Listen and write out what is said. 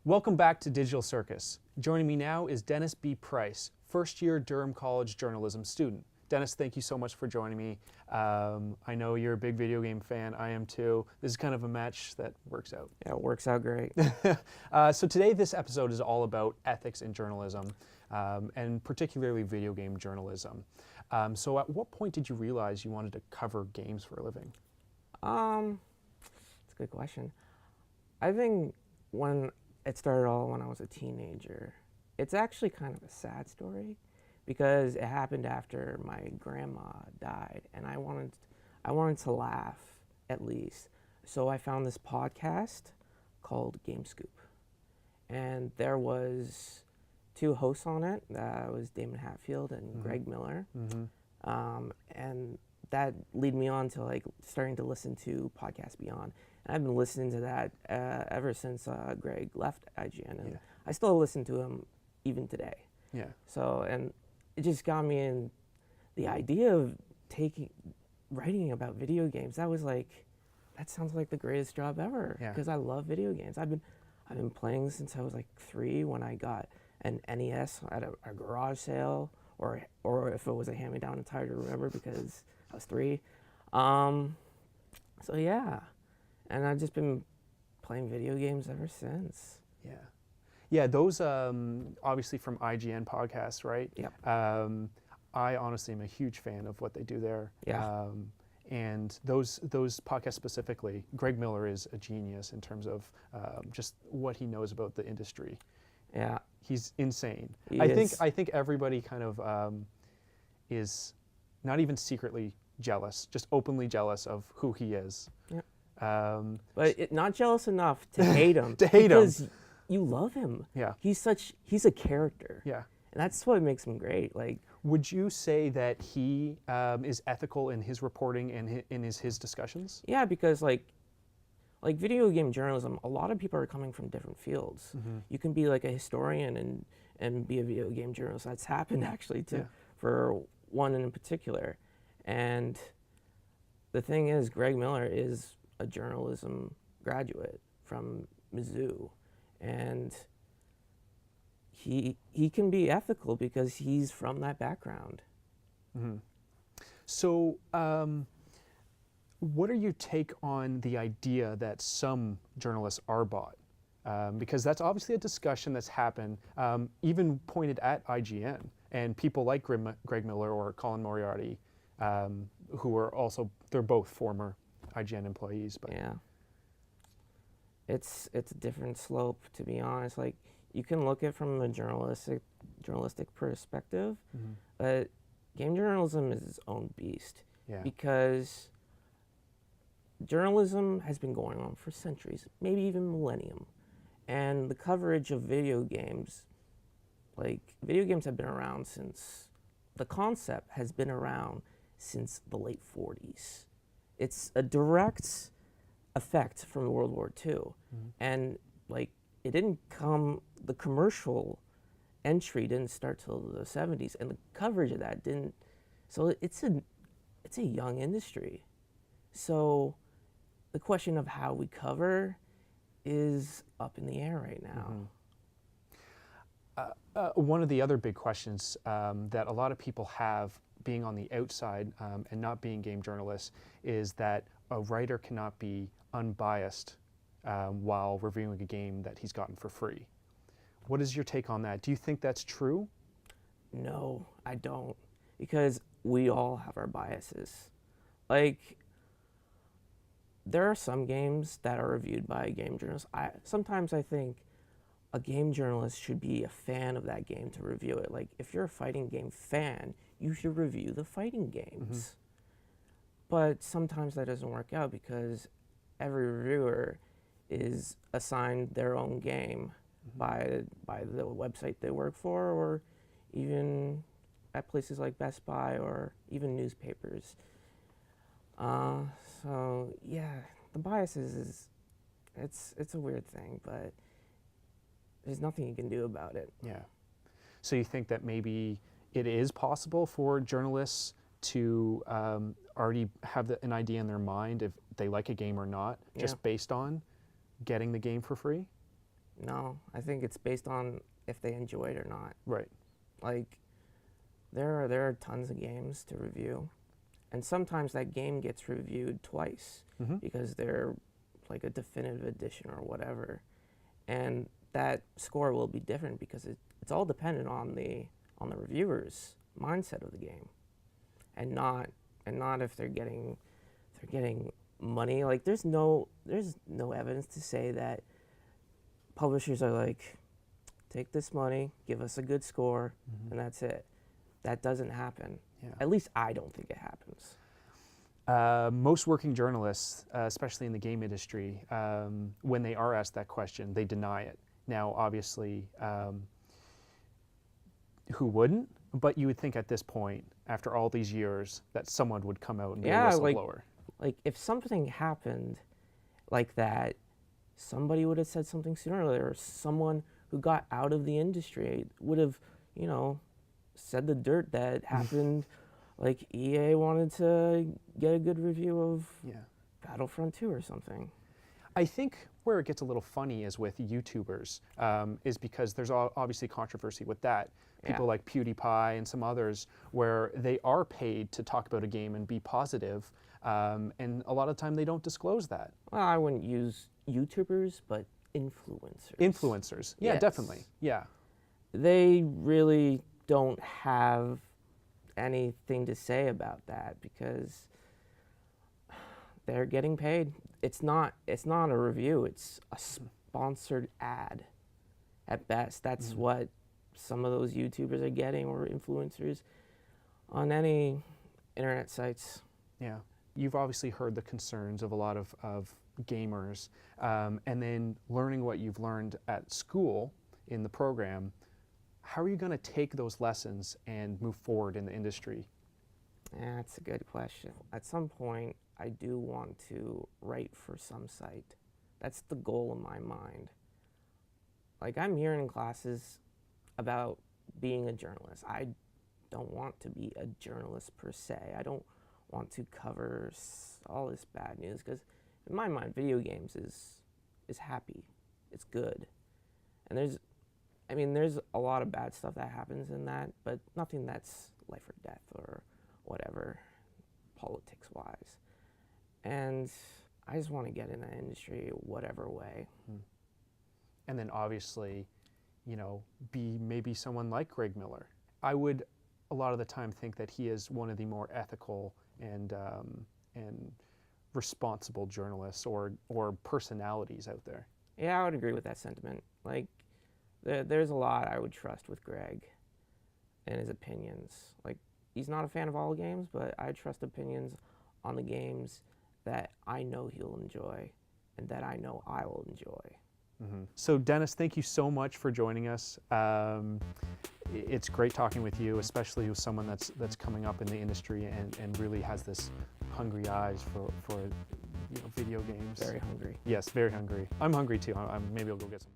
Welcome back to Digital Circus. Joining me now is Dennis B. Price, first-year Durham College journalism student. Dennis, thank you so much for joining me. I know you're a big video game fan. I am too. This is kind of a match that works out. Yeah, it works out great. So today, this episode is all about ethics in journalism, and particularly video game journalism. So at what point did you realize you wanted to cover games for a living? It's a good question. I think when it started all when I was a teenager. It's actually kind of a sad story because it happened after my grandma died, and I wanted to laugh at least. So I found this podcast called Game Scoop, and there was two hosts on it. That was Damon Hatfield and Greg Miller, and that led me on to starting to listen to Podcast Beyond. And I've been listening to that ever since Greg left IGN, and I still listen to him even today. Yeah. So, and it just got me in the idea of writing about video games. That sounds like the greatest job ever because I love video games. I've been playing since I was like 3 when I got an NES at a garage sale, or if it was a hand-me-down, it's hard to remember because I was 3. So yeah. And I've just been playing video games ever since. Yeah. Yeah, those obviously from IGN podcasts, right? Yep. I honestly am a huge fan of what they do there. Yeah. And those podcasts specifically, Greg Miller is a genius in terms of just what he knows about the industry. Yeah. He's insane. He I is. think everybody kind of is not even secretly jealous, just openly jealous of who he is. Yeah. But not jealous enough to hate him. To hate him. Because you love him. Yeah. He's a character. Yeah. And that's what makes him great. Would you say that he is ethical in his reporting and in his discussions? Yeah, because like video game journalism, a lot of people are coming from different fields. You can be like a historian and be a video game journalist. That's happened actually for one in particular. And the thing is, Greg Miller is a journalism graduate from Mizzou, and he can be ethical because he's from that background. So what are your take on the idea that some journalists are bought? Because that's obviously a discussion that's happened, even pointed at IGN, and people like Greg Miller or Colin Moriarty, who are also, they're both former IGN employees. But yeah, it's a different slope, to be honest. Like, you can look at it from a journalistic perspective, but game journalism is its own beast because journalism has been going on for centuries, maybe even millennium, and the coverage of video games have been around since the concept has been around since the late 40s. It's a direct effect from World War II. And it didn't come, the commercial entry didn't start till the 70s, and the coverage of that didn't. So it's a young industry. So the question of how we cover is up in the air right now. One of the other big questions that a lot of people have being on the outside and not being game journalists is that a writer cannot be unbiased while reviewing a game that he's gotten for free. What is your take on that? Do you think that's true? No, I don't, because we all have our biases. There are some games that are reviewed by game journalists. Sometimes I think a game journalist should be a fan of that game to review it. If you're a fighting game fan, you should review the fighting games. But sometimes that doesn't work out because every reviewer is assigned their own game by the website they work for, or even at places like Best Buy or even newspapers. So yeah, the biases it's a weird thing, but there's nothing you can do about it. Yeah. So you think that maybe it is possible for journalists to already have an idea in their mind if they like a game or not, just based on getting the game for free? No, I think it's based on if they enjoy it or not. Right. Like, there are tons of games to review, and sometimes that game gets reviewed twice Mm-hmm. because they're like a definitive edition or whatever, and that score will be different because it's all dependent on the reviewer's mindset of the game, and not if they're getting money. Like, there's no evidence to say that publishers are like, take this money, give us a good score, and that's it. That doesn't happen. Yeah. At least I don't think it happens. Most working journalists, especially in the game industry, when they are asked that question, they deny it. Now, obviously, who wouldn't? But you would think at this point, after all these years, that someone would come out and be a whistleblower. Like if something happened like that, somebody would have said something sooner or later. Or someone who got out of the industry would have, said the dirt that happened. Like EA wanted to get a good review of Battlefront 2 or something. I think where it gets a little funny is with YouTubers, is because there's obviously controversy with that. People like PewDiePie and some others where they are paid to talk about a game and be positive, and a lot of time they don't disclose that. Well, I wouldn't use YouTubers, but influencers. Influencers, yeah, Yes. definitely, yeah. They really don't have anything to say about that because they're getting paid. It's not a review, it's a sponsored ad at best. That's what some of those YouTubers are getting, or influencers on any internet sites. Yeah, you've obviously heard the concerns of a lot of gamers, and then learning what you've learned at school in the program. How are you going to take those lessons and move forward in the industry? That's a good question. At some point, I do want to write for some site. That's the goal in my mind. Like, I'm hearing in classes about being a journalist. I don't want to be a journalist per se. I don't want to cover all this bad news because in my mind, video games is happy. It's good. And there's a lot of bad stuff that happens in that, but nothing that's life or death or whatever, politics-wise. And I just want to get in that industry whatever way. And then obviously, be maybe someone like Greg Miller. I would a lot of the time think that he is one of the more ethical and responsible journalists or personalities out there. Yeah, I would agree with that sentiment. Like, there's a lot I would trust with Greg and his opinions. Like, he's not a fan of all games, but I trust opinions on the games that I know he'll enjoy and that I know I will enjoy. So Dennis, thank you so much for joining us. It's great talking with you, especially with someone that's coming up in the industry and really has this hungry eyes for video games. Very hungry. Yes, very hungry. I'm hungry too. Maybe I'll go get some.